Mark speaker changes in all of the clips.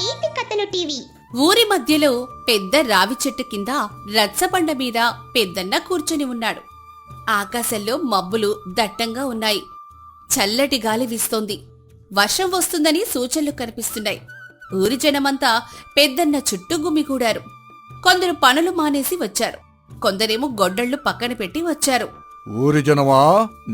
Speaker 1: నీతి కథలు టీవీ.
Speaker 2: ఊరి మధ్యలో పెద్ద రావి చెట్టు కింద రచ్చబండ మీద పెద్దన్న కూర్చుని ఉన్నాడు. ఆకాశంలో మబ్బులు దట్టంగా ఉన్నాయి. చల్లటి గాలి వీస్తోంది. వర్షం వస్తుందని సూచనలు కనిపిస్తున్నాయి. ఊరి జనమంతా పెద్దన్న చుట్టూ గుమిగూడారు. కొందరు పనులు మానేసి వచ్చారు. కొందరేమో గొడ్డళ్లు పక్కన పెట్టి వచ్చారు.
Speaker 3: ఊరి జనమా,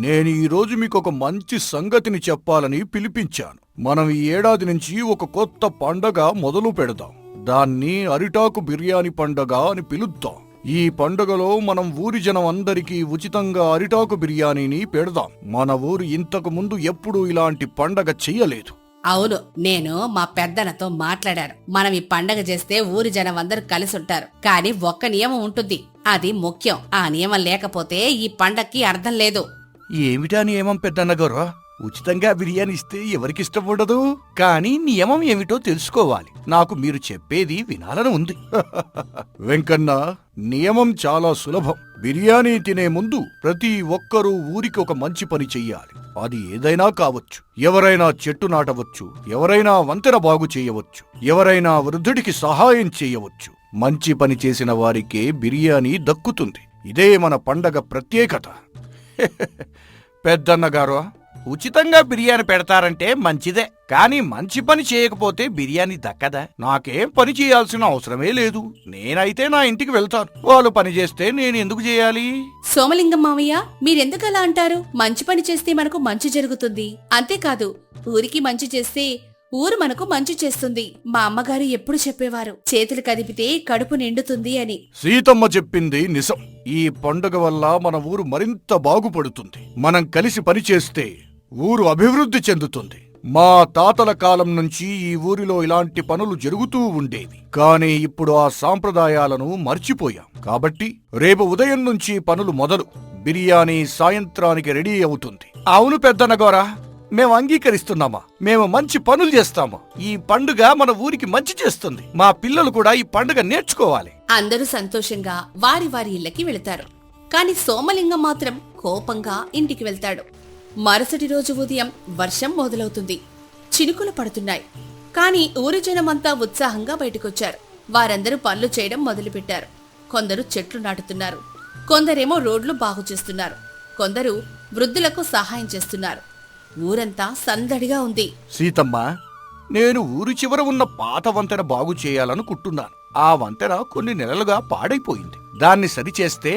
Speaker 3: నేను ఈరోజు మీకొక మంచి సంగతిని చెప్పాలని పిలిపించాను. మనం ఈ ఏడాది నుంచి ఒక కొత్త పండగ మొదలు పెడదాం. దాన్ని అరిటాకు బిర్యానీ పండగ అని పిలుద్దాం. ఈ పండుగలో మనం ఊరి జనం అందరికీ ఉచితంగా అరిటాకు బిర్యానీని పెడదాం. మన ఊరు ఇంతకు ముందు ఎప్పుడూ ఇలాంటి పండగ చెయ్యలేదు.
Speaker 2: అవును, నేను మా పెద్దనతో మాట్లాడాను. మనం ఈ పండగ చేస్తే ఊరి జనం అందరూ కలిసి ఉంటారు. కానీ ఒక్క నియమం ఉంటుంది, అది ముఖ్యం. ఆ నియమం లేకపోతే ఈ పండక్కి అర్థం లేదు.
Speaker 3: ఏమిటా నియమం పెద్దన్నగారు? ఉచితంగా బిర్యానీ ఇస్తే ఎవరికిష్టం ఉండదు. కానీ నియమం ఏమిటో తెలుసుకోవాలి. నాకు మీరు చెప్పేది వినాలని ఉంది. వెంకన్న, నియమం చాలా సులభం. బిర్యానీ తినే ముందు ప్రతి ఒక్కరూ ఊరికి ఒక మంచి పని చెయ్యాలి. అది ఏదైనా కావచ్చు. ఎవరైనా చెట్టు నాటవచ్చు, ఎవరైనా వంతెన బాగు చేయవచ్చు, ఎవరైనా వృద్ధుడికి సహాయం చేయవచ్చు. మంచి పని చేసిన వారికే బిర్యానీ దక్కుతుంది. ఇదే మన పండగ ప్రత్యేకత. పెద్దన్నగారు, ఉచితంగా బిర్యానీ పెడతారంటే మంచిదే. కానీ మంచి పని చేయకపోతే బిర్యానీ దక్కదా? నాకేం పని చేయాల్సిన అవసరమే లేదు. నేనైతే నా ఇంటికి వెళ్తాను. వాళ్ళు పని చేస్తే నేను ఎందుకు చేయాలి?
Speaker 2: సోమలింగం మావయ్య, మీరెందుకలా అంటారు? మంచి పని చేస్తే మనకు మంచి జరుగుతుంది. అంతేకాదు, ఊరికి మంచి చేస్తే ఊరు మనకు మంచి చేస్తుంది. మా అమ్మగారు ఎప్పుడు చెప్పేవారు, చేతులు కదిపితే కడుపు నిండుతుంది అని.
Speaker 3: సీతమ్మ చెప్పింది నిజం. ఈ పండుగ వల్ల మన ఊరు మరింత బాగుపడుతుంది. మనం కలిసి పనిచేస్తే ఊరు అభివృద్ధి చెందుతుంది. మా తాతల కాలం నుంచి ఈ ఊరిలో ఇలాంటి పనులు జరుగుతూ ఉండేవి. కానీ ఇప్పుడు ఆ సాంప్రదాయాలను మర్చిపోయాం. కాబట్టి రేపు ఉదయం నుంచి పనులు మొదలు. బిర్యానీ సాయంత్రానికి రెడీ అవుతుంది. అవును పెద్దనగోరా, మేము అంగీకరిస్తున్నామా? మేము మంచి పనులు చేస్తాము. ఈ పండుగ మన ఊరికి మంచి చేస్తుంది. మా పిల్లలు కూడా ఈ పండుగ నేర్చుకోవాలి.
Speaker 2: అందరూ సంతోషంగా వారి వారి ఇళ్లకి వెళతారు. కాని సోమలింగం మాత్రం కోపంగా ఇంటికి వెళ్తాడు. మరుసటి రోజు ఉదయం వర్షం మొదలవుతుంది. చినుకులు పడుతున్నాయి. కాని ఊరి జనమంతా ఉత్సాహంగా బయటకొచ్చారు. వారందరూ పనులు చేయడం మొదలుపెట్టారు. కొందరు చెట్లు నాటుతున్నారు, కొందరేమో రోడ్లు బాగు చేస్తున్నారు, కొందరు వృద్ధులకు సహాయం చేస్తున్నారు. ఊరంతా సందడిగా ఉంది.
Speaker 3: సీతమ్మ, నేను ఊరి చివర ఉన్న పాత వంతెన బాగు చేయాలనుకుంటున్నాను. ఆ వంతెన కొన్ని నెలలుగా పాడైపోయింది. దాన్ని సరిచేస్తే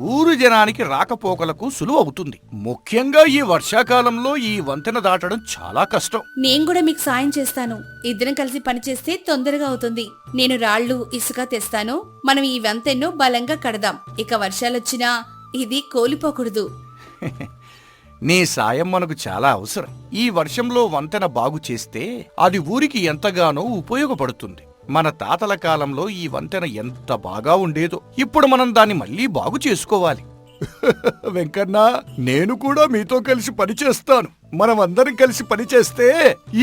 Speaker 3: ఊరు జనానికి రాకపోకలకు సులువు అవుతుంది. ముఖ్యంగా ఈ వర్షాకాలంలో ఈ వంతెన దాటడం చాలా కష్టం.
Speaker 2: నేను కూడా మీకు సాయం చేస్తాను. ఇద్దరం కలిసి పనిచేస్తే తొందరగా అవుతుంది. నేను రాళ్లు, ఇసుక తెస్తాను. మనం ఈ వంతెన్ను బలంగా కడదాం. ఇక వర్షాలొచ్చినా ఇది కోలిపోకూడదు.
Speaker 3: నీ సాయం మనకు చాలా అవసరం. ఈ వర్షంలో వంతెన బాగు చేస్తే అది ఊరికి ఎంతగానో ఉపయోగపడుతుంది. మన తాతల కాలంలో ఈ వంతెన ఎంత బాగా ఉండేదో. ఇప్పుడు మనం దాన్ని మళ్ళీ బాగు చేసుకోవాలి. వెంకన్న, నేను కూడా మీతో కలిసి పనిచేస్తాను. మనం అందరం కలిసి పనిచేస్తే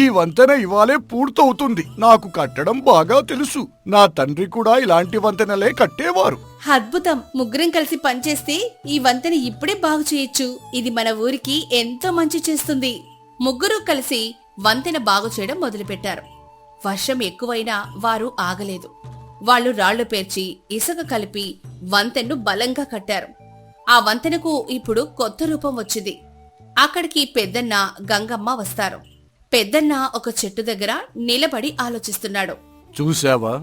Speaker 3: ఈ వంతెన ఇవాళే పూర్తవుతుంది. నాకు కట్టడం బాగా తెలుసు. నా తండ్రి కూడా ఇలాంటి వంతెనలే కట్టేవారు.
Speaker 2: అద్భుతం! ముగ్గురం కలిసి పనిచేస్తే ఈ వంతెన ఇప్పుడే బాగు చేయొచ్చు. ఇది మన ఊరికి ఎంతో మంచి చేస్తుంది. ముగ్గురు కలిసి వంతెన బాగు చేయడం మొదలుపెట్టారు. వర్షం ఎక్కువైనా వారు ఆగలేదు. వాళ్లు రాళ్లు పేర్చి ఇసుక కలిపి వంతెన్ను బలంగా కట్టారు. ఆ వంతెనకు ఇప్పుడు కొత్త రూపం వచ్చింది. అక్కడికి పెద్దన్న, గంగమ్మ వస్తారు. పెద్దన్న ఒక చెట్టు దగ్గర నిలబడి ఆలోచిస్తున్నాడు.
Speaker 3: చూశావా,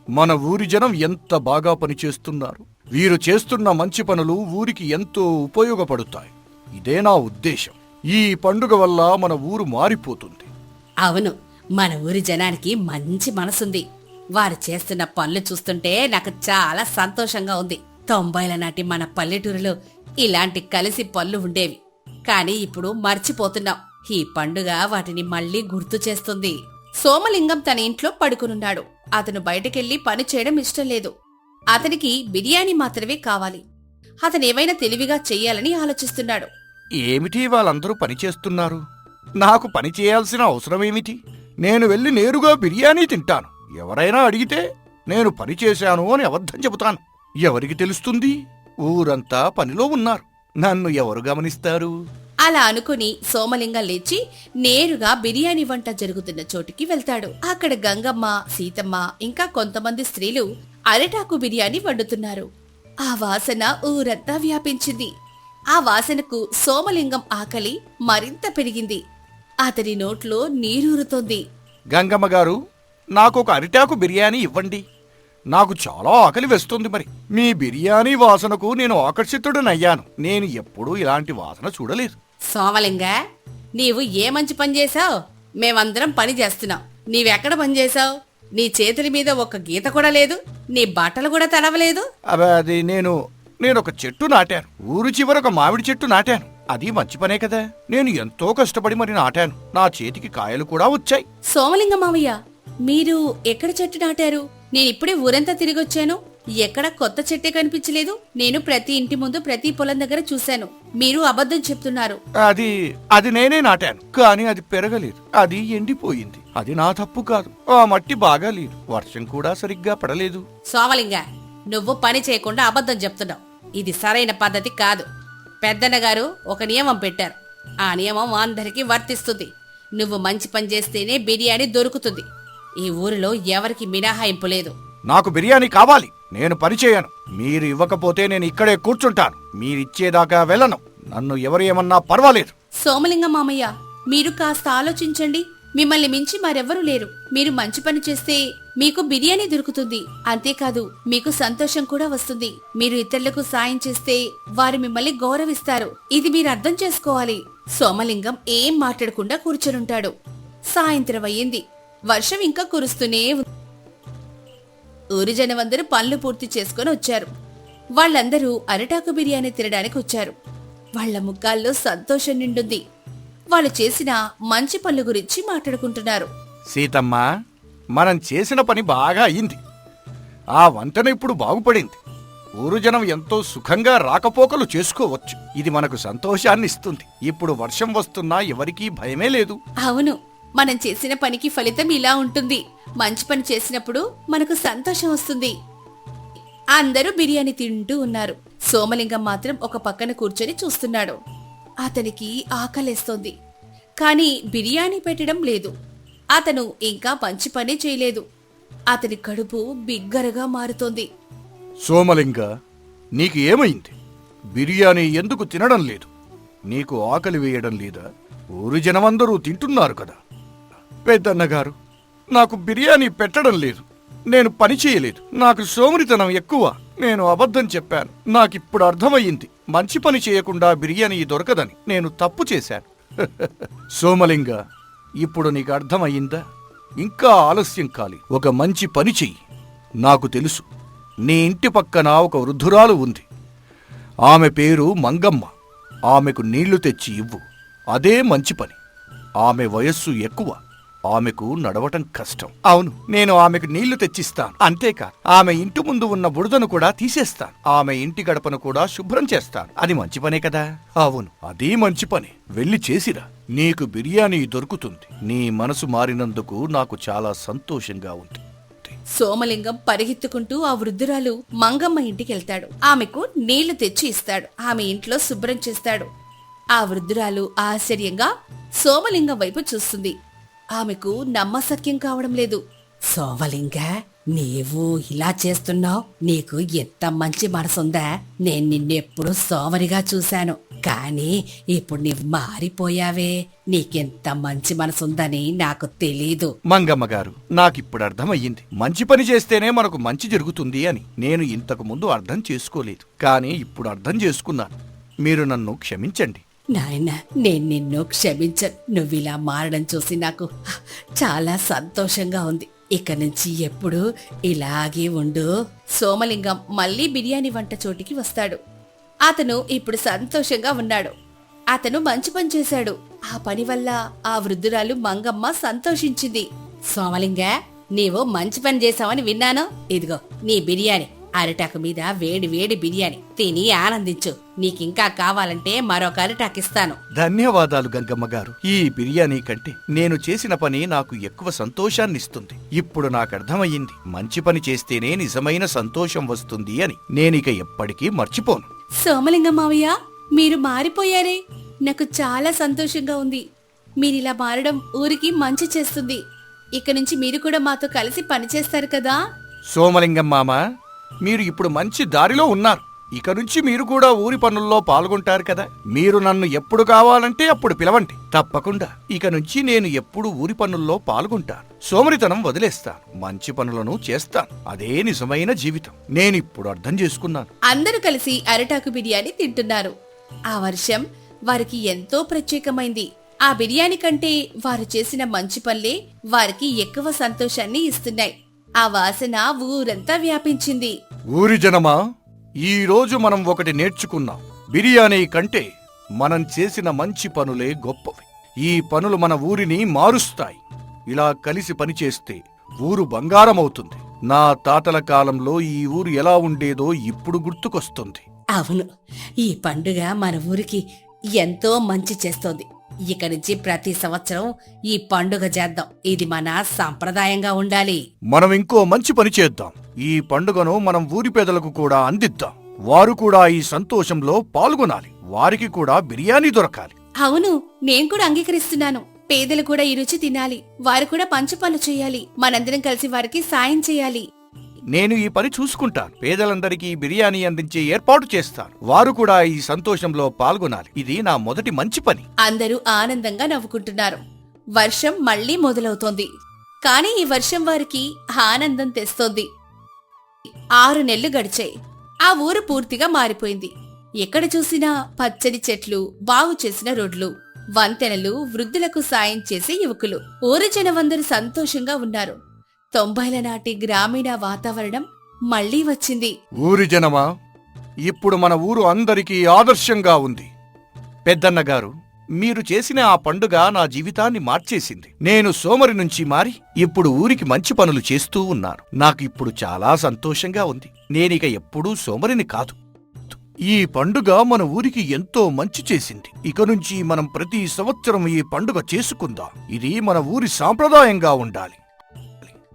Speaker 3: మన ఊరి జనం ఎంత బాగా పనిచేస్తున్నారు. వీరు చేస్తున్న మంచి పనులు ఊరికి ఎంతో ఉపయోగపడుతాయి. ఇదే నా ఉద్దేశం. ఈ పండుగ వల్ల మన ఊరు మారిపోతుంది.
Speaker 2: అవును, మన ఊరి జనానికి మంచి మనసుంది. వారు చేస్తున్న పనులు చూస్తుంటే నాకు చాలా సంతోషంగా ఉంది. 90ల నాటి మన పల్లెటూరులో ఇలాంటి కలిసి పనులు ఉండేవి. కాని ఇప్పుడు మర్చిపోతున్నాం. ఈ పండుగ వాటిని మళ్లీ గుర్తు చేస్తుంది. సోమలింగం తన ఇంట్లో పడుకునున్నాడు. అతను బయటకెళ్లి పని చేయడం ఇష్టం లేదు. అతనికి బిర్యానీ మాత్రమే కావాలి. అతనేమైనా తెలివిగా చెయ్యాలని ఆలోచిస్తున్నాడు.
Speaker 3: ఏమిటి వాళ్ళందరూ పనిచేస్తున్నారు? నాకు పని చేయాల్సిన అవసరమేమిటి? నేను వెళ్లి నేరుగా బిర్యానీ తింటాను. ఎవరైనా అడిగితే నేను పని చేశాను అని అబద్ధం చెబుతాను. ఎవరికి తెలుస్తుంది? ఊరంతా పనిలో ఉన్నారు. నన్ను ఎవరు గమనిస్తారు?
Speaker 2: అలా అనుకుని సోమలింగం లేచి నేరుగా బిర్యానీ వంట జరుగుతున్న చోటుకి వెళ్తాడు. అక్కడ గంగమ్మ, సీతమ్మ ఇంకా కొంతమంది స్త్రీలు అరిటాకు బిర్యానీ వండుతున్నారు. ఆ వాసన ఊరంతా వ్యాపించింది. ఆ వాసనకు సోమలింగం ఆకలి మరింత పెరిగింది. అతని నోట్లో నీరూరుతోంది.
Speaker 3: గంగమ్మ గారు, నాకొక అరిటాకు బిర్యానీ ఇవ్వండి. నాకు చాలా ఆకలి వేస్తుంది. మరి మీ బిర్యానీ వాసనకు నేను ఆకర్షితుడనయ్యాను. నేను ఎప్పుడూ ఇలాంటి వాసన చూడలేదు.
Speaker 2: సోమలింగ, నీవు ఏ మంచి పని చేశావు? మేమందరం పని చేస్తున్నాం. నీవెక్కడ పని చేశావు? నీ చేతుల మీద ఒక గీత కూడా లేదు, నీ బట్టలు కూడా తడవలేదు.
Speaker 3: అది నేను ఒక చెట్టు నాటాను. ఊరు చివర ఒక మామిడి చెట్టు నాటాను. అది మంచి పనే కదా. నేను ఎంతో కష్టపడి మరి నాటాను. నా చేతికి కాయలు కూడా వచ్చాయి.
Speaker 2: సోమలింగ మావయ్య, మీరు ఎక్కడ చెట్టు నాటారు? నేనిప్పుడే ఊరంతా తిరిగొచ్చాను. ఎక్కడ కొత్త చెట్టే కనిపించలేదు. నేను ప్రతి ఇంటి ముందు, ప్రతి పొలం దగ్గర చూశాను. మీరు అబద్ధం చెప్తున్నారు.
Speaker 3: అది నేనే నాటాను, కానీ అది పెరగలేదు. అది ఎండిపోయింది. అది నా తప్పు కాదు. ఆ మట్టి బాగా లేదు. వర్షం కూడా సరిగ్గా పడలేదు.
Speaker 2: సోమలింగ, నువ్వు పని చేయకుండా అబద్ధం చెప్తున్నావు. ఇది సరైన పద్ధతి కాదు. పెద్దన్న గారు ఒక నియమం పెట్టారు. ఆ నియమం అందరికీ వర్తిస్తుంది. నువ్వు మంచి పని చేస్తేనే బిర్యానీ దొరుకుతుంది. ఈ ఊరిలో ఎవరికి మినహాయింపు లేదు.
Speaker 3: నాకు బిర్యానీ కావాలి. నేను పని చేయను. మీరు ఇవ్వకపోతే నేను ఇక్కడే కూర్చుంటాను. మీరిచ్చేదాకా వెళ్ళను. నన్ను ఎవరు ఏమన్నా పర్వాలేదు.
Speaker 2: సోమలింగ మామయ్య, మీరు కాస్త ఆలోచించండి. మిమ్మల్ని మించి మరెవ్వరూ లేరు. మీరు మంచి పని చేస్తే మీకు బిర్యానీ దొరుకుతుంది. అంతేకాదు, మీకు సంతోషం కూడా వస్తుంది. మీరు ఇతరులకు సాయం చేస్తే వారు మిమ్మల్ని గౌరవిస్తారు. ఇది మీరు అర్థం చేసుకోవాలి. సోమలింగం ఏం మాట్లాడకుండా కూర్చొనుంటాడు. సాయంత్రం అయ్యింది. వర్షం ఇంకా కురుస్తూనే ఉంది. ఊరి జనమందరూ పనులు పూర్తి చేసుకుని వచ్చారు. వాళ్ళందరూ అరిటాకు బిర్యానీ తినడానికి వచ్చారు. వాళ్ల ముఖాల్లో సంతోషం నిండుంది. వాళ్ళు చేసిన మంచి పనుల గురించి మాట్లాడుకుంటున్నారు.
Speaker 3: సీతమ్మ, మనం చేసిన పని బాగా అయింది. ఆ వంతెన ఇప్పుడు బాగుపడింది. ఊరు జనం ఎంతో సుఖంగా రాకపోకలు చేసుకోవచ్చు. ఇది మనకు సంతోషాన్ని ఇస్తుంది. ఇప్పుడు వర్షం వస్తున్నా ఎవరికీ భయమే లేదు.
Speaker 2: అవును, మనం చేసిన పనికి ఫలితం ఇలా ఉంటుంది. మంచి పని చేసినప్పుడు మనకు సంతోషం వస్తుంది. అందరూ బిర్యానీ తింటూ ఉన్నారు. సోమలింగం మాత్రం ఒక పక్కన కూర్చొని చూస్తున్నాడు. అతనికి ఆకలేస్తోంది, కాని బిర్యానీ పెట్టడం లేదు. అతను ఇంకా మంచి పనే చేయలేదు. అతని కడుపు బిగ్గరగా మారుతోంది.
Speaker 3: సోమలింగ, నీకు ఏమైంది? బిర్యానీ ఎందుకు తినడం లేదు? నీకు ఆకలి వేయడం లేదా? ఊరు జనమందరూ తింటున్నారు కదా. పెద్దన్నగారు, నాకు బిర్యానీ పెట్టడం లేదు. నేను పని చేయలేదు. నాకు సోమరితనం ఎక్కువ. నేను అబద్ధం చెప్పాను. నాకిప్పుడు అర్థమయ్యింది. మంచి పని చేయకుండా బిర్యానీ దొరకదని. నేను తప్పు చేశాను. సోమలింగ, ఇప్పుడు నీకు అర్థమయ్యిందా? ఇంకా ఆలస్యం కాలి. ఒక మంచి పని చెయ్యి. నాకు తెలుసు, నీ ఇంటి పక్కన ఒక వృద్ధురాలు ఉంది. ఆమె పేరు మంగమ్మ. ఆమెకు నీళ్లు తెచ్చి ఇవ్వు. అదే మంచి పని. ఆమె వయస్సు ఎక్కువ. ఆమెకు నడవటం కష్టం. అవును, నేను ఆమెకు నీళ్లు తెచ్చిస్తాను. అంతేకాదు, ఆమె ఇంటి ముందు ఉన్న బురదను కూడా తీసేస్తాను. ఆమె ఇంటి గడపను కూడా శుభ్రం చేస్తాను. అది మంచి పనే కదా? అవును, అదీ మంచి పనే. వెళ్ళి చేసిరా. నీకు బిర్యానీ దొరుకుతుంది. నీ మనసు మారినందుకు నాకు చాలా సంతోషంగా ఉంది.
Speaker 2: సోమలింగం పరిగెత్తుకుంటూ ఆ వృద్ధురాలు మంగమ్మ ఇంటికెళ్తాడు. ఆమెకు నీళ్లు తెచ్చి ఇస్తాడు. ఆమె ఇంట్లో శుభ్రం చేస్తాడు. ఆ వృద్ధురాలు ఆశ్చర్యంగా సోమలింగం వైపు చూస్తుంది. ఆమెకు నమ్మశక్యం కావడం లేదు. సోమలింగ, నీవు ఇలా చేస్తున్నావు? నీకు ఎంత మంచి మనసుందా? నేను నిన్నెప్పుడు సోమరిగా చూశాను, కానీ ఇప్పుడు నీవు మారిపోయావే. నీకెంత మంచి మనసుందని నాకు తెలీదు.
Speaker 3: మంగమ్మ గారు, నాకిప్పుడు అర్థమయ్యింది. మంచి పని చేస్తేనే మనకు మంచి జరుగుతుంది అని. నేను ఇంతకు ముందు అర్థం చేసుకోలేదు, కానీ ఇప్పుడు అర్థం చేసుకున్నాను. మీరు నన్ను క్షమించండి.
Speaker 2: నాయన, నేను నిన్ను క్షమించను. నువ్విలా మారడం చూసి నాకు చాలా సంతోషంగా ఉంది. ఇక నుంచి ఎప్పుడు ఇలాగే ఉండు. సోమలింగం మళ్ళీ బిర్యానీ వంట చోటికి వస్తాడు. అతను ఇప్పుడు సంతోషంగా ఉన్నాడు. అతను మంచి పని చేశాడు. ఆ పని వల్ల ఆ వృద్ధురాలు మంగమ్మ సంతోషించింది. సోమలింగ, నీవు మంచి పని చేశావని విన్నాను. ఇదిగో నీ బిర్యానీ. అరిటాకు మీద వేడి వేడి బిర్యానీ తిని ఆనందించు. నీకింకా కావాలంటే మరొక అరిటాకిస్తాను.
Speaker 3: ధన్యవాదాలు గంగమ్మ గారు. ఈ బిర్యానీ కంటే నేను చేసిన పని నాకు ఎక్కువ సంతోషాన్నిస్తుంది. ఇప్పుడు నాకు అర్థమయ్యింది, మంచి పని చేస్తేనే నిజమైన సంతోషం వస్తుంది అని. నేనిక ఎప్పటికీ మర్చిపోను.
Speaker 2: సోమలింగం మావయ్య, మీరు మారిపోయారే. నాకు చాలా సంతోషంగా ఉంది. మీరిలా మారడం ఊరికి మంచి చేస్తుంది. ఇక నుంచి మీరు కూడా మాతో కలిసి పనిచేస్తారు కదా.
Speaker 3: సోమలింగం మామ, మీరు ఇప్పుడు మంచి దారిలో ఉన్నారు. ఇక నుంచి మీరు కూడా ఊరి పనుల్లో పాల్గొంటారు కదా. మీరు నన్ను ఎప్పుడు కావాలంటే అప్పుడు పిలవండి. తప్పకుండా ఇక నుంచి నేను ఎప్పుడు ఊరి పనుల్లో పాల్గొంటాను. సోమరితనం వదిలేస్తాను, మంచి పనులను చేస్తాను. అదే నిజమైన జీవితం. నేనిప్పుడు అర్థం చేసుకున్నాను.
Speaker 2: అందరూ కలిసి అరిటాకు బిర్యానీ తింటున్నారు. ఆ వర్షం వారికి ఎంతో ప్రత్యేకమైంది. ఆ బిర్యానీ కంటే వారు చేసిన మంచి పనులే వారికి ఎక్కువ సంతోషాన్ని ఇస్తున్నాయి. ఆ వాసన ఊరంతా వ్యాపించింది.
Speaker 3: ఊరి జనమా, ఈ రోజు మనం ఒకటి నేర్చుకున్నాం. బిర్యానీ కంటే మనం చేసిన మంచి పనులే గొప్పవి. ఈ పనులు మన ఊరిని మారుస్తాయి. ఇలా కలిసి పనిచేస్తే ఊరు బంగారమవుతుంది. నా తాతల కాలంలో ఈ ఊరు ఎలా ఉండేదో ఇప్పుడు గుర్తుకొస్తుంది.
Speaker 2: అవును, ఈ పండుగ మన ఊరికి ఎంతో మంచి చేస్తోంది. ఇక నుంచి ప్రతి సంవత్సరం ఈ పండుగ చేద్దాం. ఇది మన సంప్రదాయంగా ఉండాలి.
Speaker 3: మనం ఇంకో మంచి పని చేద్దాం. ఈ పండుగను మనం ఊరి పేదలకు కూడా అందిద్దాం. వారు కూడా ఈ సంతోషంలో పాల్గొనాలి. వారికి కూడా బిర్యానీ దొరకాలి.
Speaker 2: అవును, నేను కూడా అంగీకరిస్తున్నాను. పేదలు కూడా ఈ రుచి తినాలి. వారు కూడా మంచి పనులు చేయాలి. మనందరం కలిసి వారికి సాయం చేయాలి.
Speaker 3: నేను ఈ పని చూసుకుంటాను. పేదలందరికీ బిర్యానీ అందించే ఏర్పాటు చేస్తాను. వారు కూడా ఈ సంతోషంలో పాల్గొనాలి. ఇది నా మొదటి మంచి పని.
Speaker 2: అందరూ ఆనందంగా నవ్వుకుంటున్నారు. వర్షం మళ్లీ మొదలవుతోంది. కాని ఈ వర్షం వారికి ఆనందం తెస్తోంది. 6 నెలలు గడిచాయి. ఆ ఊరు పూర్తిగా మారిపోయింది. ఎక్కడ చూసినా పచ్చని చెట్లు, బాగు చేసిన రోడ్లు, వంతెనలు, వృద్ధులకు సాయం చేసే యువకులు. ఊరి జనమందరూ సంతోషంగా ఉన్నారు. 90ల నాటి గ్రామీణ వాతావరణం మళ్లీ వచ్చింది.
Speaker 3: ఊరి జనమా, ఇప్పుడు మన ఊరు అందరికీ ఆదర్శంగా ఉంది. పెద్దన్నగారు, మీరు చేసిన ఆ పండుగ నా జీవితాన్ని మార్చేసింది. నేను సోమరి నుంచి మారి ఇప్పుడు ఊరికి మంచి పనులు చేస్తూ ఉన్నాను. నాకు ఇప్పుడు చాలా సంతోషంగా ఉంది. నేనిక ఎప్పుడూ సోమరిని కాదు. ఈ పండుగ మన ఊరికి ఎంతో మంచి చేసింది. ఇక నుంచి మనం ప్రతి సంవత్సరం ఈ పండుగ చేసుకుందాం. ఇది మన ఊరి సాంప్రదాయంగా ఉండాలి.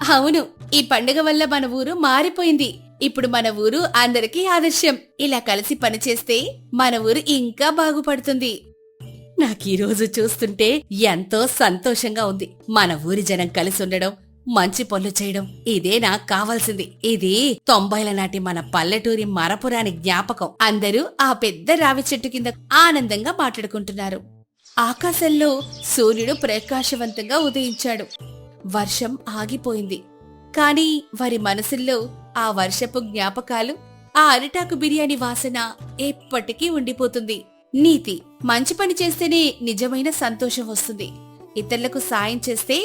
Speaker 2: అవును, ఈ పండుగ వల్ల మన ఊరు మారిపోయింది. ఇప్పుడు మన ఊరు అందరికీ ఆదర్శం. ఇలా కలిసి పనిచేస్తే మన ఊరు ఇంకా బాగుపడుతుంది. నాకీ రోజు చూస్తుంటే ఎంతో సంతోషంగా ఉంది. మన ఊరి జనం కలిసి ఉండడం, మంచి పనులు చేయడం, ఇదే నాకు కావాల్సింది. ఇది 90ల నాటి మన పల్లెటూరి మరపురాని జ్ఞాపకం. అందరూ ఆ పెద్ద రావి చెట్టు కింద ఆనందంగా మాట్లాడుకుంటున్నారు. ఆకాశంలో సూర్యుడు ప్రకాశవంతంగా ఉదయించాడు. వర్షం ఆగిపోయింది. కాని వారి మనసుల్లో ఆ వర్షపు జ్ఞాపకాలు, ఆ అరిటాకు బిర్యానీ వాసన ఎప్పటికీ ఉండిపోతుంది. నీతి: మంచి పని చేస్తేనే నిజమైన సంతోషం వస్తుంది. ఇతరులకు సాయం చేస్తే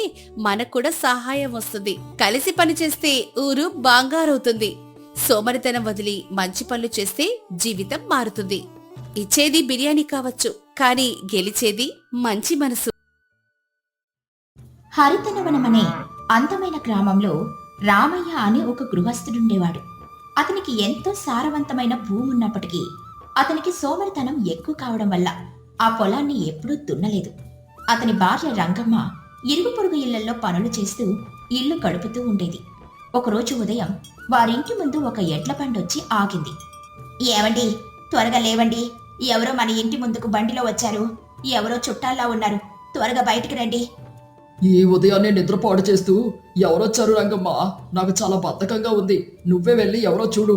Speaker 2: మనకు కూడా సహాయం వస్తుంది. కలిసి పని చేస్తే ఊరు బంగారవుతుంది. సోమరితనం వదిలి మంచి పనులు చేస్తే జీవితం మారుతుంది. ఇచ్చేది బిర్యానీ కావచ్చు, కానీ గెలిచేది మంచి మనసు.
Speaker 1: హరితనవనమనే అందమైన గ్రామంలో రామయ్య అనే ఒక గృహస్థుడుండేవాడు. అతనికి ఎంతో సారవంతమైన భూమి ఉన్నప్పటికీ అతనికి సోమరితనం ఎక్కువ కావడం వల్ల ఆ పొలాన్ని ఎప్పుడూ దున్నలేదు. అతని భార్య రంగమ్మ ఇరుగు పొరుగు ఇళ్లలో పనులు చేస్తూ ఇల్లు గడుపుతూ ఉండేది. ఒకరోజు ఉదయం వారింటి ముందు ఒక ఎడ్ల బండొచ్చి ఆగింది. ఏవండి, త్వరగా లేవండి, ఎవరో మన ఇంటి ముందుకు బండిలో వచ్చారు. ఎవరో చుట్టాల్లా ఉన్నారు, త్వరగా బయటికి రండి.
Speaker 4: ఈ ఉదయాన్నే నిద్రపాడు చేస్తూ ఎవరొచ్చారు రంగమ్మ? నాకు చాలా బద్ధకంగా ఉంది. నువ్వే వెళ్ళి ఎవరో చూడు.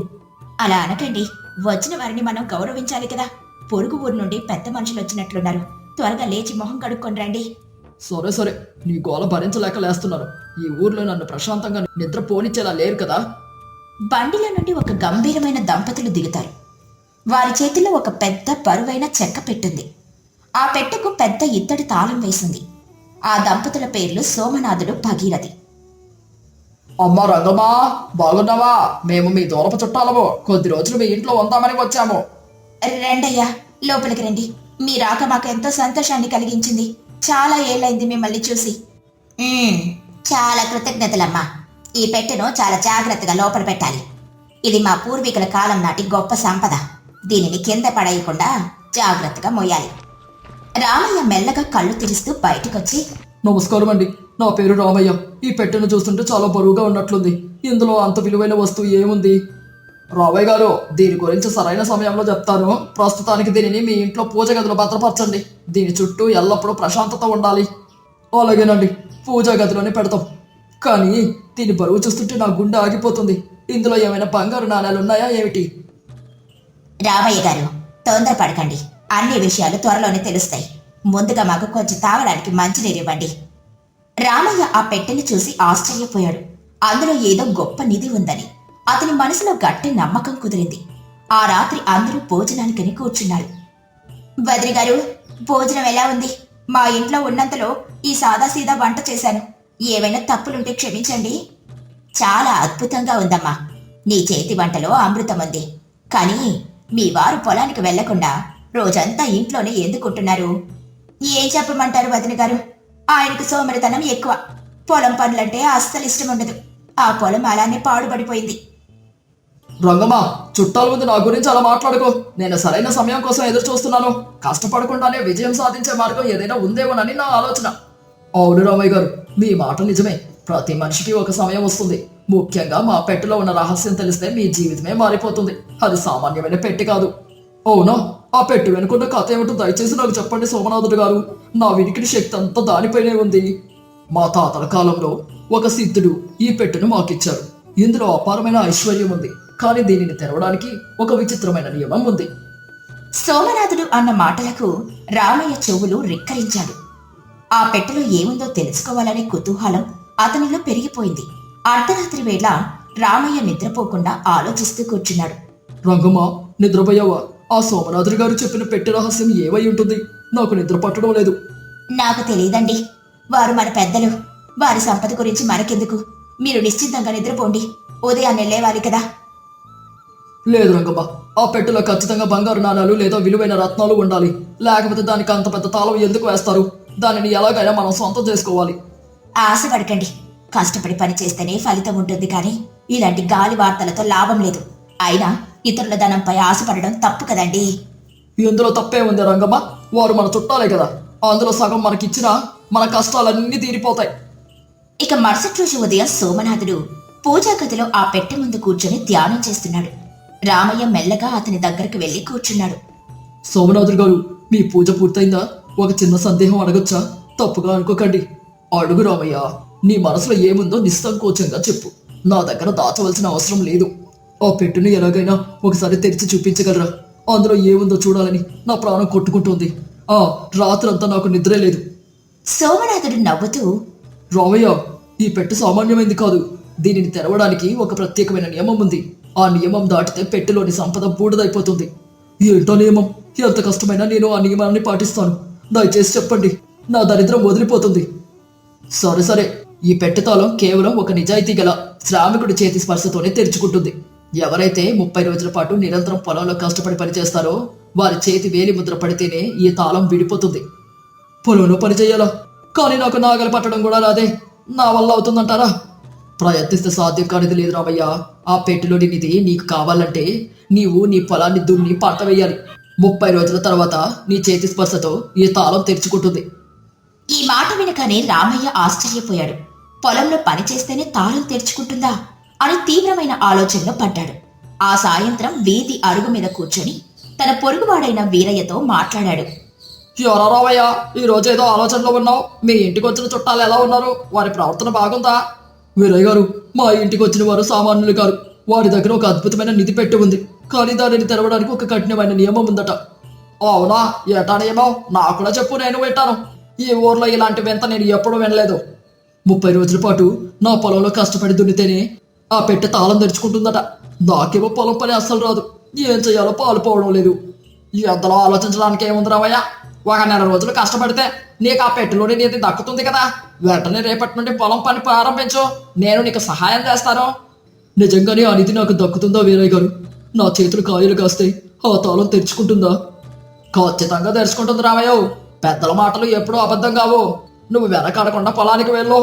Speaker 1: అలా అనకండి, వచ్చిన వారిని మనం గౌరవించాలి కదా. పొరుగు ఊరు నుండి పెద్ద మనుషులు వచ్చినట్లున్నారు. త్వరగా లేచి మొహం కడుక్కొని రండి.
Speaker 4: సరే సరే, నీ గోల భరించలేక లేస్తున్నాను. ఈ ఊర్లో నన్ను ప్రశాంతంగా నిద్ర పోనిచ్చేలా లేరు కదా.
Speaker 1: బండిలో నుండి ఒక గంభీరమైన దంపతులు దిగుతారు. వారి చేతిలో ఒక పెద్ద బరువైన చెక్క పెట్టుంది. ఆ పెట్టెకు పెద్ద ఇత్తడి తాళం వేసింది. ఆ దంపతుల పేర్లు సోమనాథుడు, భగీరథి.
Speaker 4: అమ్మా రంగమ్మా, బాగున్నావా? మేము మీ దూరపు చుట్టాలము. కొద్ది రోజులు మీ ఇంట్లో ఉందామని వచ్చాము.
Speaker 1: రండయ్యా, లోపలికి రండి. మీ రాక మాకు ఎంతో సంతోషాన్ని కలిగించింది. చాలా ఏళ్ళైంది మిమ్మల్ని చూసి. చాలా కృతజ్ఞతలమ్మా. ఈ పెట్టెను చాలా జాగ్రత్తగా లోపల పెట్టాలి. ఇది మా పూర్వీకుల కాలం నాటి గొప్ప సంపద. దీనిని కింద పడేయకుండా జాగ్రత్తగా మోయాలి. రామయ్య మెల్లగా కళ్ళు తెరుస్తూ బయటకొచ్చి,
Speaker 4: నమస్కారం అండి, నా పేరు రామయ్య. ఈ పెట్టెను చూస్తుంటే చాలా బరువుగా ఉన్నట్లుంది. ఇందులో అంత విలువైన వస్తువు ఏముంది? రావయ్య గారు, దీని గురించి సరైన సమయంలో చెప్తాను. ప్రస్తుతానికి దీనిని మీ ఇంట్లో పూజ గదిలో భద్రపరచండి. దీని చుట్టూ ఎల్లప్పుడూ ప్రశాంతత ఉండాలి. అలాగేనండి, పూజా గదిలోనే పెడతాం. కానీ దీని బరువు చూస్తుంటే నా గుండె ఆగిపోతుంది. ఇందులో ఏమైనా బంగారు నాణేలు ఉన్నాయా ఏమిటి?
Speaker 1: రామయ్య గారు, తొందరపడకండి. అన్ని విషయాలు త్వరలోనే తెలుస్తాయి. ముందుగా మాకు కొంచెం తాగడానికి మంచినీరు ఇవ్వండి. రామయ్య ఆ పెట్టెని చూసి ఆశ్చర్యపోయాడు. అందులో ఏదో గొప్ప నిధి ఉందని అతని మనసులో గట్టి నమ్మకం కుదిరింది. ఆ రాత్రి అందరూ భోజనానికని కూర్చున్నారు. బద్రి గారు, భోజనం ఎలా ఉంది? మా ఇంట్లో ఉన్నంతలో ఈ సాదాసీదా వంట చేశాను. ఏవైనా తప్పులుంటే క్షమించండి. చాలా అద్భుతంగా ఉందమ్మా. నీ చేతి వంటలో అమృతం ఉంది. కానీ మీ వారు పొలానికి వెళ్లకుండా రోజంతా ఇంట్లోనే ఎందుకుంటున్నారు? ఏం చెప్పమంటారు వదిన గారు? ఆయనకు సోమరితనం ఎక్కువ. పొలం పనులంటే అస్సలు ఇష్టం ఉండదు. ఆ పొలం అలానే పాడుపడిపోయింది.
Speaker 4: రంగమ్మా, చుట్టాల ముందు నా గురించి అలా మాట్లాడుకో. నేను సరైన సమయం కోసం ఎదురు చూస్తున్నాను. కష్టపడకుండానే విజయం సాధించే మార్గం ఏదైనా ఉందేమోనని నా ఆలోచన. అవును రామయ్య గారు, మీ మాట నిజమే. ప్రతి మనిషికి ఒక సమయం వస్తుంది. ముఖ్యంగా మా పెట్టెలో ఉన్న రహస్యం తెలిస్తే మీ జీవితమే మారిపోతుంది. అది సామాన్యమైన పెట్టి కాదు. అవునా? ఆ పెట్టు వెనుకున్న కథ ఏమిటో దయచేసి నాకు చెప్పండి సోమనాథుడు గారు. నా వినికిడి శక్తి అంతా దానిపైనే ఉంది. మా తాతల కాలంలో ఒక సిద్ధుడు ఈ పెట్టెను మాకిచ్చారు. ఇందులో అపారమైన ఐశ్వర్యం ఉంది. కానీ దీనిని తెరవడానికి ఒక విచిత్రమైన నియమం ఉంది.
Speaker 1: సోమనాథుడు అన్న మాటలకు రామయ్య చెవులు రిక్కరించాడు. ఆ పెట్టెలో ఏముందో తెలుసుకోవాలనే కుతూహలం అతనిలో పెరిగిపోయింది. అర్ధరాత్రి వేళ రామయ్య నిద్రపోకుండా ఆలోచిస్తూ కూర్చున్నాడు.
Speaker 4: రంగమ్మ, నిద్రపోయావా? ఆ సోమనాథుడు గారు చెప్పిన పెట్టె రహస్యం ఏమై ఉంటుంది? నాకు నిద్ర పట్టడం లేదు.
Speaker 1: నాకు తెలియదండి. వారు మన పెద్దలు. వారి సంపద గురించి మనకెందుకు? మీరు నిశ్చింతంగా నిద్రపోండి. ఉదయాన్నే లేవాలి కదా.
Speaker 4: లేదు రంగమ్మ, ఆ పెట్టెలో ఖచ్చితంగా బంగారు నాణాలు లేదా విలువైన రత్నాలు ఉండాలి. లేకపోతే దానికి అంత పెద్ద తాళం ఎందుకు వేస్తారు? దానిని ఎలాగైనా మనం సొంతం చేసుకోవాలి.
Speaker 1: ఆశపడకండి. కష్టపడి పని చేస్తేనే ఫలితం ఉంటుంది. కానీ ఇలాంటి గాలి వార్తలతో లాభం లేదు. అయినా ఇతరుల ధనంపై ఆశపడడం తప్పు కదండి.
Speaker 4: ఇందులో తప్పే ఉంది రంగమ్మ. వారు మన చుట్టాలే కదా. అందులో సగం మనకిచ్చినా మన కష్టాలన్నీ తీరిపోతాయి.
Speaker 1: ఇక మరుసటి రోజు ఉదయం సోమనాథుడు పూజా గదిలో ఆ పెట్టె ముందు కూర్చొని ధ్యానం చేస్తున్నాడు. రామయ్య మెల్లగా అతని దగ్గరకు వెళ్లి కూర్చున్నాడు.
Speaker 4: సోమనాథుడు గారు, మీ పూజ పూర్తయిందా? ఒక చిన్న సందేహం అడగొచ్చా? తప్పుగా అనుకోకండి. అడుగు రామయ్య. నీ మనసులో ఏముందో నిస్సంకోచంగా చెప్పు. నా దగ్గర దాచవలసిన అవసరం లేదు. ఆ పెట్టుని ఎలాగైనా ఒకసారి తెరిచి చూపించగలరా? అందులో ఏముందో చూడాలని నా ప్రాణం కొట్టుకుంటోంది. రాత్రంతా నాకు నిద్రే లేదు.
Speaker 1: సోమనాథుడు నవ్వుతూ,
Speaker 4: రామయ్య, ఈ పెట్టె సామాన్యమైంది కాదు. దీనిని తెరవడానికి ఒక ప్రత్యేకమైన నియమం ఉంది. ఆ నియమం దాటితే పెట్టెలోని సంపద బూడిదైపోతుంది. ఏంటో నియమం? ఎంత కష్టమైనా నేను ఆ నియమాన్ని పాటిస్తాను. దయచేసి చెప్పండి. నా దరిద్రం వదిలిపోతుంది. సరే సరే, ఈ పెట్టె తాళం కేవలం ఒక నిజాయితీ గల శ్రామికుడి చేతి స్పర్శతోనే తెరుచుకుంటుంది. ఎవరైతే 30 రోజుల పాటు నిరంతరం పొలంలో కష్టపడి పనిచేస్తారో వారి చేతి వేలి ముద్ర పడితేనే ఈ తాళం విడిపోతుంది. పొలంలో పని చేయాలా? కానీ నాకు నాగలి పట్టడం కూడా రాదే. నా వల్ల అవుతుందంటారా? ప్రయత్నిస్తే సాధ్యం కానిది లేదు రామయ్య. ఆ పెట్టెలోని నిధి నీకు కావాలంటే నీవు నీ పొలాన్ని దున్ని పంట వేయాలి. 30 రోజుల తర్వాత నీ చేతి స్పర్శతో ఈ తాళం తెరుచుకుంటుంది.
Speaker 1: ఈ మాట వినగానే రామయ్య ఆశ్చర్యపోయాడు. పొలంలో పని చేస్తేనే తాళం తెరుచుకుంటుందా అని తీవ్రమైన ఆలోచనలో పడ్డాడు. ఆ సాయంత్రం వీధి అరుగు మీద కూర్చొని తన పొరుగువాడైన వీరయ్యతో మాట్లాడాడు.
Speaker 4: ఎవరా రామయ్య, ఈ రోజు ఏదో ఆలోచనలో ఉన్నావు. మీ ఇంటికి వచ్చిన చుట్టాలు ఎలా ఉన్నారు? వారి ప్రవర్తన బాగుందా? వీరయ్య గారు, మా ఇంటికి వచ్చిన వారు సామాన్యులు గారు. వారి దగ్గర ఒక అద్భుతమైన నిధి పెట్టి ఉంది. కానీ దానిని తెరవడానికి ఒక కఠినమైన నియమం ఉందట. అవునా? ఏటా నియమం? నాకు కూడా చెప్పు, నేను వింటాను. ఈ ఊర్లో ఇలాంటి వింత నేను ఎప్పుడూ వినలేదు. 30 రోజుల పాటు నా పొలంలో కష్టపడి దున్నితేనే ఆ పెట్టె తాళం తెరుచుకుంటుందట. నాకేమో పొలం పని అస్సలు రాదు. ఏం చెయ్యాలో పాలుపోవడం లేదు. ఎంతలో ఆలోచించడానికి ఏముంది రామయ్య? ఒక 1 నెల రోజులు కష్టపడితే నీకు ఆ పెట్టెలోని నీది దక్కుతుంది కదా. వెంటనే రేపటి నుండి పొలం పని ప్రారంభించు. నేను నీకు సహాయం చేస్తాను. నిజంగానే ఆ నిధి నాకు దక్కుతుందా వీరయ్య గారు? నా చేతులు కాయలు కాస్తాయి. ఆ తాళం తెరుచుకుంటుందా? ఖచ్చితంగా తెరుచుకుంటుంది రామయ్య. పెద్దల మాటలు ఎప్పుడూ అబద్ధం కావు. నువ్వు వెనకాడకుండా పొలానికి వెళ్ళు.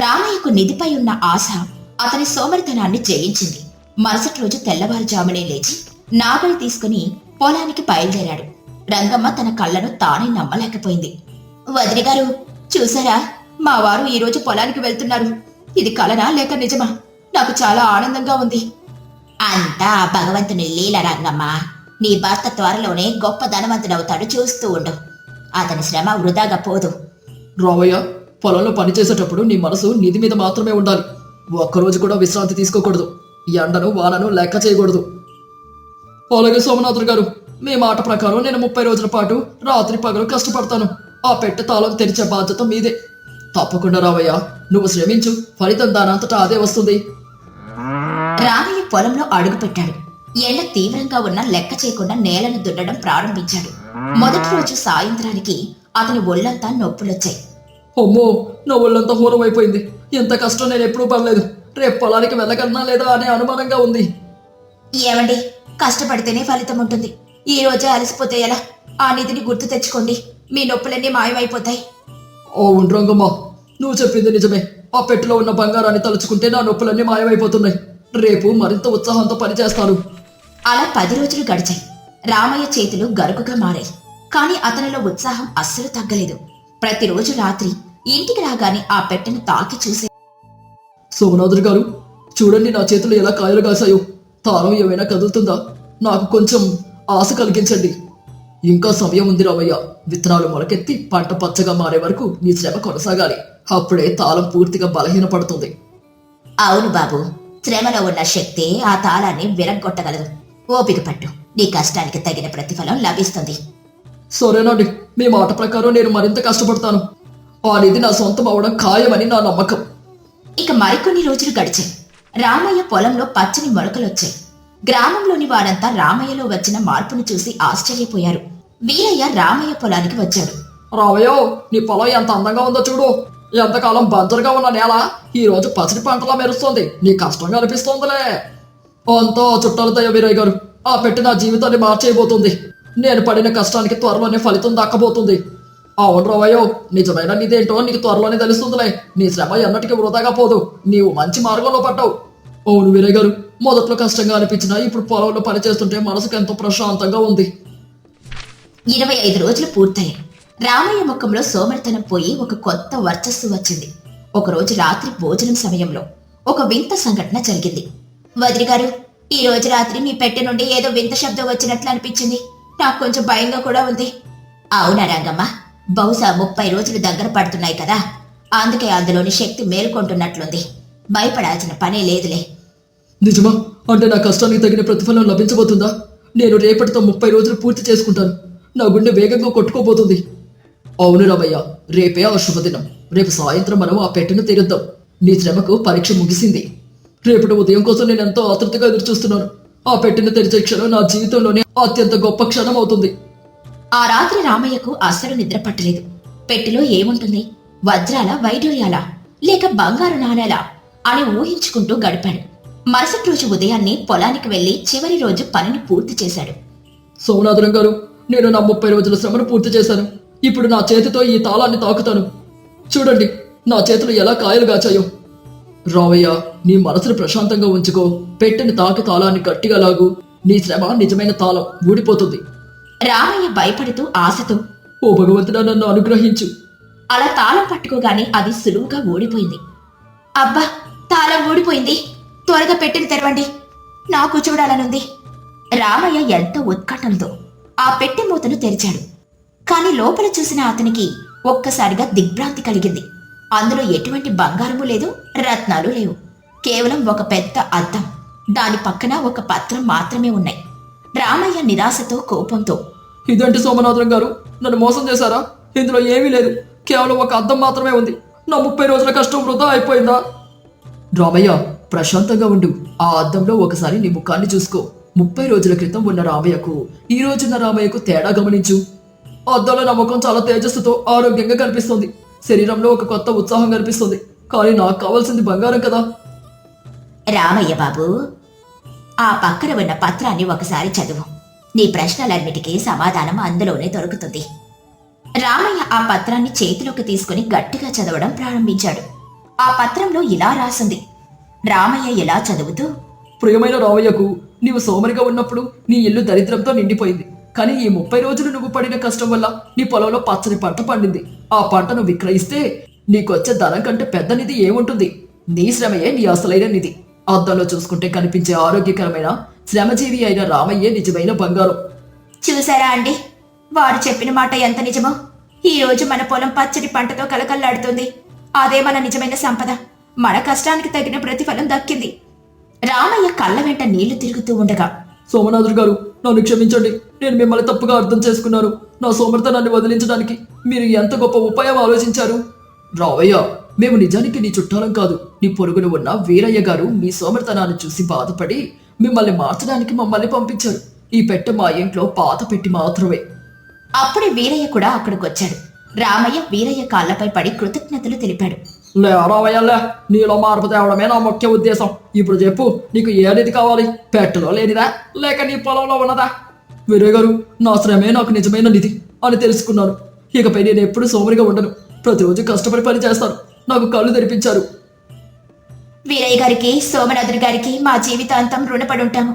Speaker 1: రామయ్యకు నిధిపై ఉన్న ఆశ అతని సోమరితనాన్ని జయించింది. మరుసటి రోజు తెల్లవారుజామునే లేచి నాగలి తీసుకుని పొలానికి బయలుదేరాడు. రంగమ్మ తన కళ్ళను తానే నమ్మలేకపోయింది. వదిలి గారు, చూసారా? మా వారు ఈరోజు పొలానికి వెళ్తున్నారు. ఇది కలనా లేక నిజమా? నాకు చాలా ఆనందంగా ఉంది. అంతా ఆ భగవంతుని లీల రంగమ్మ. నీ భర్త త్వరలోనే గొప్ప ధనవంతుడవుతాడు, చూస్తూ ఉండు. అతని శ్రమ వృధాగా పోదు.
Speaker 4: రావయ్య, పొలంలో పనిచేసేటప్పుడు నీ మనసు నిధి మీద మాత్రమే ఉండాలి. ఒక్కరోజు కూడా విశ్రాంతి తీసుకోకూడదు. ఎండను వానను లెక్క చేయకూడదు. అలాగే సోమనాథుడు గారు, మీ మాట ప్రకారం నేను 30 రోజుల పాటు రాత్రి పగలు కష్టపడతాను. ఆ పెట్టె తాళం తెరిచే బాధ్యత మీదే. తప్పకుండా రావయ్య, నువ్వు శ్రమించు, ఫలితం దానంతటా అదే వస్తుంది.
Speaker 1: రామయ్య పొలంలో అడుగుపెట్టాడు. ఎండ తీవ్రంగా ఉన్న లెక్క చేయకుండా నేలను దున్నడం ప్రారంభించాడు. మొదటి రోజు సాయంత్రానికి అతని ఒళ్ళంతా నొప్పులొచ్చాయి.
Speaker 4: అమ్మో, నా ఒళ్ళంతా హూరమైపోయింది. ఎంత కష్టం నేను ఎప్పుడూ పడలేదు. రేపు పొలానికి వెళ్ళగలనా లేదా అనే అనుమానంగా ఉంది.
Speaker 1: ఏమండి, కష్టపడితేనే ఫలితం ఉంటుంది. ఈ రోజే అలసిపోతే ఎలా? ఆ నిధిని గుర్తు తెచ్చుకోండి, మీ నొప్పులన్నీ మాయమైపోతాయి.
Speaker 4: అవును రంగమ్మ, నువ్వు చెప్పింది నిజమే. ఆ పెట్టెలో ఉన్న బంగారాన్ని తలుచుకుంటే నా నొప్పులన్నీ మాయమైపోతున్నాయి. రేపు మరింత ఉత్సాహంతో పనిచేస్తాను.
Speaker 1: అలా 10 రోజులు గడిచాయి. రామయ్య చేతులు గరుకుగా మారాయి. కాని అతనిలో ఉత్సాహం అస్సలు తగ్గలేదు. ప్రతిరోజు రాత్రి ఇంటికి రాగానే ఆ పెట్టెను తాకి చూసే.
Speaker 4: సోమనాథుడు గారు, చూడండి నా చేతులు ఎలా కాయలు కాసాయో. తారం ఏమైనా కదులుతుందా? నాకు కొంచెం ఆశ కలిగించండి. ఇంకా సమయం ఉంది రామయ్య. విత్తనాలు మొలకెత్తి పంట పచ్చగా మారే వరకు నీ శ్రమ కొనసాగాలి. అప్పుడే తాళం పూర్తిగా బలహీనపడుతుంది.
Speaker 1: అవును బాబు, శ్రమలో ఉన్న శక్తే ఆ తాళాన్ని విరగ్గొట్టగలదు. ఓపిక పట్టు, నీ కష్టానికి తగిన ప్రతిఫలం లభిస్తుంది.
Speaker 4: సరేనండి, మీ మాట ప్రకారం నేను మరింత కష్టపడతాను. ఆ నిధి నా సొంతం అవడం ఖాయమని నా నమ్మకం.
Speaker 1: ఇక మరికొన్ని రోజులు గడిచాయి. రామయ్య పొలంలో పచ్చని మొలకలొచ్చాయి. గ్రామంలోని వారంతా రామయ్యలో వచ్చిన మార్పును చూసి ఆశ్చర్యపోయారు. వీరయ్య రామయ్య పొలానికి వచ్చాడు.
Speaker 4: రామయ్యో, నీ పొలం ఎంత అందంగా ఉందో చూడు. ఎంతకాలం బంజరుగా ఉన్న నేల ఈ రోజు పచ్చడి పంటలా మెరుస్తోంది. నీ కష్టంగా అనిపిస్తోందిలే. అంతా చుట్టాల దయ వీరయ్య గారు. ఆ పెట్టి నా జీవితాన్ని మార్చేయబోతుంది. నేను పడిన కష్టానికి త్వరలోనే ఫలితం దక్కబోతుంది. అవును రావయ్యో, నిజమైన నీదేంటో నీకు త్వరలోనే తెలుస్తుందిలే. నీ శ్రమ ఎన్నటికీ వృధాగా పోదు. నీవు మంచి మార్గంలో పడ్డావు. అవును వీరయ్య గారు, మొదట్లో కష్టంగా అనిపించినా ఇప్పుడు పొలంలో పనిచేస్తుంటే మనసుకు ఎంతో ప్రశాంతంగా ఉంది.
Speaker 1: 25 రోజులు పూర్తయ్యాయి. రామయ్య ముఖంలో సోమరితనం పోయి ఒక కొత్త వర్చస్సు వచ్చింది. ఒకరోజు రాత్రి భోజనం సమయంలో ఒక వింత సంఘటన జరిగింది. వదిలి గారు, ఈ రోజు రాత్రి మీ పెట్టె నుండి ఏదో వింత శబ్దం వచ్చినట్లు అనిపించింది. నాకు కొంచెం భయంగా కూడా ఉంది. అవునా రంగమ్మ, బహుశా 30 రోజులు దగ్గర పడుతున్నాయి కదా, అందుకే అందులోని శక్తి మేల్కొంటున్నట్లుంది. భయపడాల్సిన పనే లేదులే.
Speaker 4: నిజమా? అంటే నా కష్టానికి తగిన ప్రతిఫలం లభించబోతుందా? నేను రేపటితో 30 రోజులు పూర్తి చేసుకుంటాను. నా గుండె వేగంగా కొట్టుకోబోతుంది. అవును రామయ్య, రేపే ఆ శుభదినం. రేపు సాయంత్రం మనం ఆ పెట్టెను తెరుద్దాం. నీ శ్రమకు పరీక్ష ముగిసింది. రేపటి ఉదయం కోసం నేను ఎంతో ఆతృతగా ఎదురు చూస్తున్నాను. ఆ పెట్టెను తెరిచే క్షణం నా జీవితంలోనే అత్యంత గొప్ప క్షణం అవుతుంది.
Speaker 1: ఆ రాత్రి రామయ్యకు అస్సలు నిద్ర పట్టలేదు. పెట్టెలో ఏముంటుంది? వజ్రాల, వైఢూర్యాలా, లేక బంగారు నాణేలా అని ఊహించుకుంటూ గడిపాడు. మరుసటి రోజు ఉదయాన్నే పొలానికి వెళ్లి చివరి రోజు పనిని పూర్తి చేశాడు.
Speaker 4: సోమనాథురం గారు, నేను నా 30 రోజుల శ్రమను పూర్తి చేశాను. ఇప్పుడు నా చేతితో ఈ తాళాన్ని తాకుతాను. చూడండి నా చేతులు ఎలా కాయలు గాచాయో. రావయ్య, నీ మనసును ప్రశాంతంగా ఉంచుకో. పెట్టెని తాకి తాళాన్ని గట్టిగా లాగు. నీ శ్రమ నిజమైన తాళం ఊడిపోతుంది.
Speaker 1: రామయ్య భయపడుతూ ఆశతో,
Speaker 4: ఓ భగవంతుడా, నన్ను అనుగ్రహించు.
Speaker 1: అలా తాళం పట్టుకోగానే అది సులువుగా ఊడిపోయింది. అబ్బా, తాళం ఊడిపోయింది, త్వరగా పెట్టెని తెరవండి, నాకు చూడాలనుంది. రామయ్య ఎంతో ఉత్కంఠంతో ఆ పెట్టె మూతను తెరిచాడు. కాని లోపల చూసిన అతనికి ఒక్కసారిగా దిగ్భ్రాంతి కలిగింది. అందులో ఎటువంటి బంగారము లేదు, రత్నాలు లేవు. కేవలం ఒక పెద్ద అద్దం, దాని పక్కన ఒక పత్రం మాత్రమే ఉన్నాయి. రామయ్య నిరాశతో, కోపంతో,
Speaker 4: ఇదేంటి సోమనాథురం గారు, నన్ను మోసం చేశారా? ఇందులో ఏమీ లేదు, కేవలం ఒక అద్దం మాత్రమే ఉంది. నా 30 రోజుల కష్టం వృధా అయిపోయిందా? రామయ్య, ప్రశాంతంగా ఉండు. ఆ అద్దంలో ఒకసారి నీ ముఖాన్ని చూసుకో. 30 రోజుల క్రితం ఉన్న రామయ్యకు ఈ రోజున్న రామయ్యకు తేడా గమనించు. అద్దంలో నా ముఖం చాలా తేజస్సుతో ఆరోగ్యంగా కనిపిస్తుంది. శరీరంలో ఒక కొత్త ఉత్సాహం కనిపిస్తుంది. కానీ నాకు కావాల్సింది బంగారం కదా.
Speaker 1: రామయ్య బాబు, ఆ పక్కన ఉన్న పత్రాన్ని ఒకసారి చదువు. నీ ప్రశ్నలన్నిటికీ సమాధానం అందులోనే దొరుకుతుంది. రామయ్య ఆ పత్రాన్ని చేతిలోకి తీసుకుని గట్టిగా చదవడం ప్రారంభించాడు. ఆ పత్రంలో ఇలా రాసింది. రామయ్య ఇలా చదువుతూ,
Speaker 4: ప్రియమైన రామయ్యకు, నీవు సోమరిగా ఉన్నప్పుడు నీ ఇల్లు దరిద్రంతో నిండిపోయింది. కానీ ఈ 30 రోజులు నువ్వు పడిన కష్టం వల్ల నీ పొలంలో పచ్చని పంట పండింది. ఆ పంటను విక్రయిస్తే నీకొచ్చే ధనం కంటే పెద్ద నిధి ఏముంటుంది? నీ శ్రమయే నీ అసలైన నిధి. అద్దంలో చూసుకుంటే కనిపించే ఆరోగ్యకరమైన శ్రమజీవి అయిన రామయ్యే నిజమైన బంగారం.
Speaker 1: చూసారా అండి, వాడు చెప్పిన మాట ఎంత నిజమో. ఈ రోజు మన పొలం పచ్చడి పంటతో కలకల్లాడుతుంది. అదే మన నిజమైన సంపద. మన కష్టానికి తగిన ప్రతిఫలం దక్కింది. రామయ్య కళ్ళ వెంట నీళ్లు తిరుగుతూ ఉండగా,
Speaker 4: సోమనాథుడు గారు, నన్ను క్షమించండి. నేను మిమ్మల్ని తప్పుగా అర్థం చేసుకున్నాను. నా సోమర్థనాన్ని వదిలించడానికి మీరు ఎంత గొప్ప ఉపాయం ఆలోచించారు. రావయ్య, మేము నిజానికి నీ చుట్టాలం కాదు. నీ పొరుగున ఉన్న వీరయ్య గారు మీ సోమర్థనాన్ని చూసి బాధపడి మిమ్మల్ని మార్చడానికి మమ్మల్ని పంపించారు. ఈ పెట్టె మా ఇంట్లో పాత పెట్టి మాత్రమే.
Speaker 1: అప్పుడే వీరయ్య కూడా అక్కడికొచ్చాడు. రామయ్య వీరయ్య కాళ్లపై పడి కృతజ్ఞతలు తెలిపాడు.
Speaker 4: లే రావయ్యలే, నీలో మార్పు తేవడమే నా ముఖ్య ఉద్దేశం. ఇప్పుడు చెప్పు, నీకు ఏది కావాలి? పెట్టెలో లేనిదా లేక నీ పొలంలో ఉన్నదా? వీరయ్య గారు, నా శ్రమే నాకు నిజమైన నిధి అని తెలుసుకున్నాను. ఇకపై నేను ఎప్పుడు సోమరిగా ఉండను. ప్రతిరోజు కష్టపడి పని చేస్తాను. నాకు కళ్ళు తెరిపించారు.
Speaker 1: వీరయ్య గారికి, సోమనాథుడి గారికి మా జీవితాంతం రుణపడి ఉంటాము.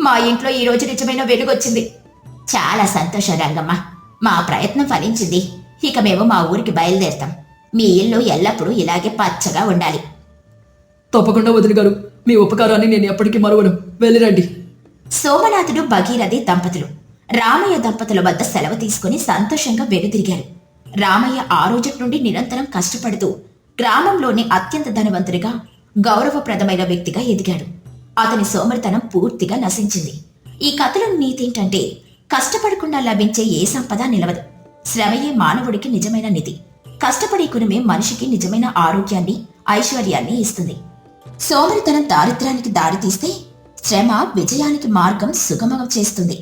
Speaker 1: మా ఇంట్లో ఈ రోజు నిజమైన వెలుగొచ్చింది. చాలా సంతోషం రంగమ్మ. మా ప్రయత్నం ఫలించింది. ఇక మేము మా ఊరికి బయలుదేరుతాం. మీ ఇల్లు ఎల్లప్పుడూ ఇలాగే పచ్చగా ఉండాలి.
Speaker 4: తప్పకుండా వదిలి గారు, మీ ఉపకారాన్ని నేను ఎప్పటికీ మరువను. వెళ్ళిరండి.
Speaker 1: సోమనాథుడు, భగీరథి దంపతులు రామయ్య దంపతుల వద్ద సెలవు తీసుకుని సంతోషంగా వెనుదిరిగారు. రామయ్య ఆ రోజటి నుండి నిరంతరం కష్టపడుతూ గ్రామంలోని అత్యంత ధనవంతుడిగా, గౌరవప్రదమైన వ్యక్తిగా ఎదిగాడు. అతని సోమరితనం పూర్తిగా నశించింది. ఈ కథలో నీతేంటంటే, కష్టపడకుండా లభించే ఏ సంపద నిలవదు. శ్రమయే మానవుడికి నిజమైన నిధి. కష్టపడే గుణమే మనిషికి నిజమైన ఆరోగ్యాన్ని, ఐశ్వర్యాన్ని ఇస్తుంది. సోమరితనం దారిద్ర్యానికి దారితీస్తే, శ్రమ విజయానికి మార్గం సుగమం చేస్తుంది.